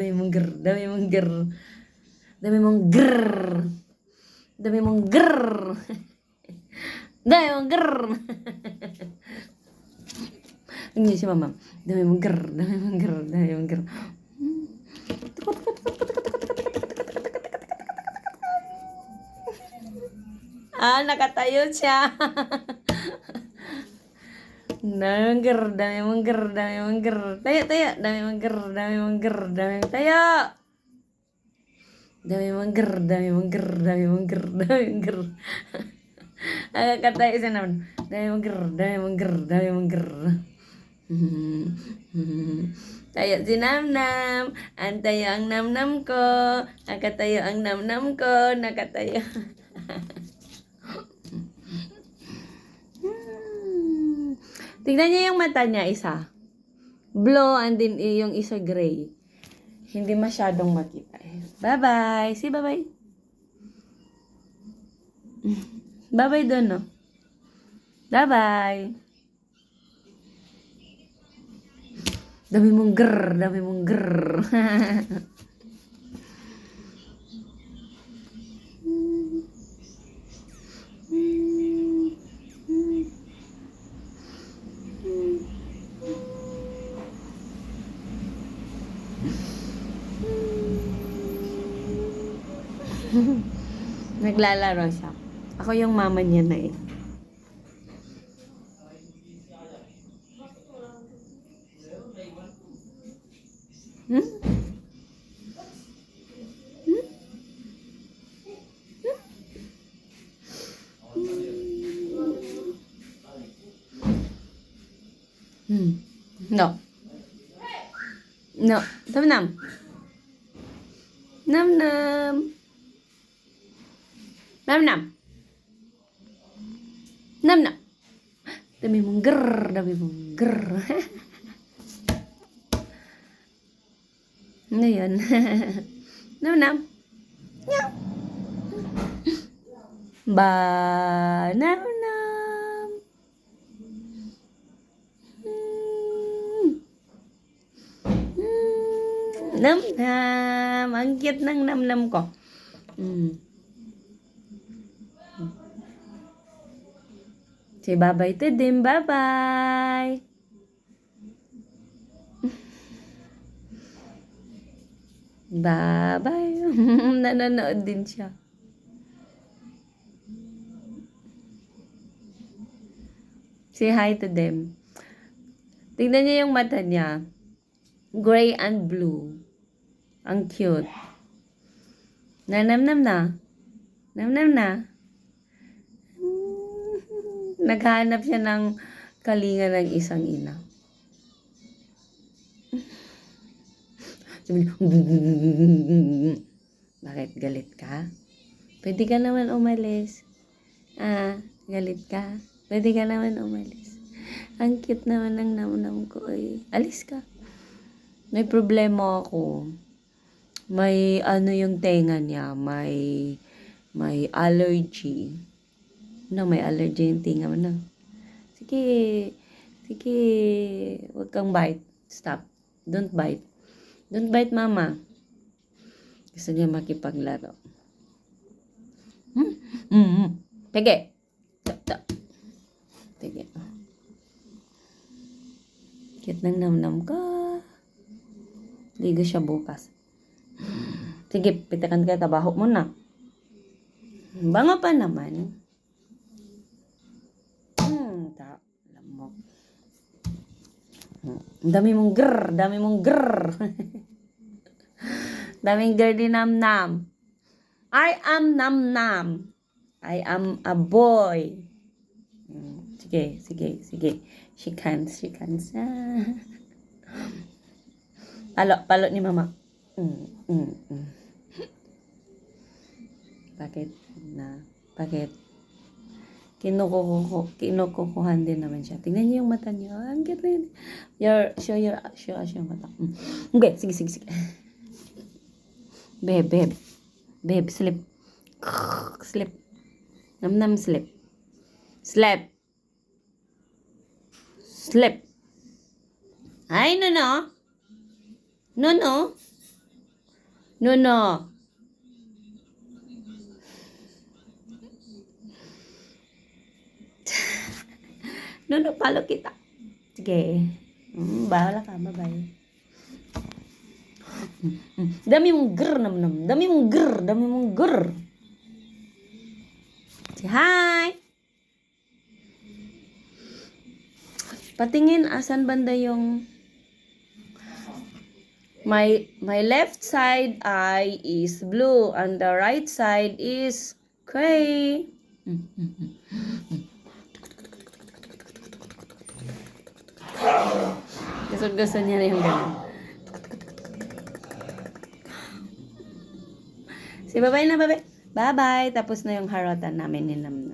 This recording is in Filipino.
Dami mong grr, dami mong grr. Dami mong grr. Dami mong grr. Dami mong grr. Hindi si mama. Dami mong grr, dami mong grr, dami mong grr. Nakatayo siya. Dami mong grr, dami mong grr, dami mong grr. Tayo, tayo. Dami mong grr, dami mong grr, dami mong tayo. Dami mong grr, dami mong grr, dami mong grr, dami mong grr. Nakakatayo siya naman. Dami mong grr, dami mong grr, dami mong grr. Tayo si Namnam. Antayo ang namnam ko. Nakatayo ang namnam ko. Nakatayo. Tignan niyo yung mata niya, isa. Blue, and then yung isa gray. Hindi masyadong makita. Bye-bye. Say bye-bye. Bye-bye doon, no? Bye-bye. Dami mong grrr, dami mong grrr. Naglalaro siya. Ako yung mama niya na eh. Hmm? No. No. Nam-nam. Nam-nam. Nam-nam. Nam-nam. Dami mong grrr, dami mong grrr. Ano yun? Nam-nam. Meow. Ba, nam-nam. Nam-nam. Ang cute ng nam-nam ko. Say bye-bye to them. Bye-bye. Bye-bye. Nanonood din siya. Say hi to them. Tignan niyo yung mata niya. Gray and blue. Ang cute. Nanamnam na. Namnam na. Naghahanap siya ng kalinga ng isang ina. Bakit galit ka? Pwede ka naman umalis. Galit ka? Pwede ka naman umalis. Ang cute naman ng namnam ko eh. Alis ka. May problema ako. May yung tenga niya. May allergy. May allergy yung tinga mo na. Sige. Sige. Huwag kang bite. Stop. Don't bite. Don't bite, mama. Gusto niya makipaglaro. Pege. Pege. Cute ng namnam ko. Ligo siya bukas. Sige, pitakan ka. Tabaho mo na. Bango pa naman. Lamok. Dami mong grrr. Dami mong grrr. Daming grrr di nam-nam. I am nam-nam. I am a boy. Sige, sige, sige. She can. Palo ni mama. Bakit? Bakit? Kinukukuhan din naman siya. Tingnan niyo yung mata niya. Ang cute na yun. Show yung mata. Okay, sige. Babe, sleep. Sleep. Nam-nam, sleep. Sleep. Ay, no. Nuno. Nuno, palo kita. Sige. Bahala ka. Bye-bye. Dami mong grr, nam-nam. Dami mong grr. Dami mong grr. Say hi. Patingin, asan banda yung... My left side eye is blue and the right side is gray. Gusto niya na yung ganun. Si bye-bye na, bye-bye. Bye-bye. Tapos na yung harotan namin ni Namnam.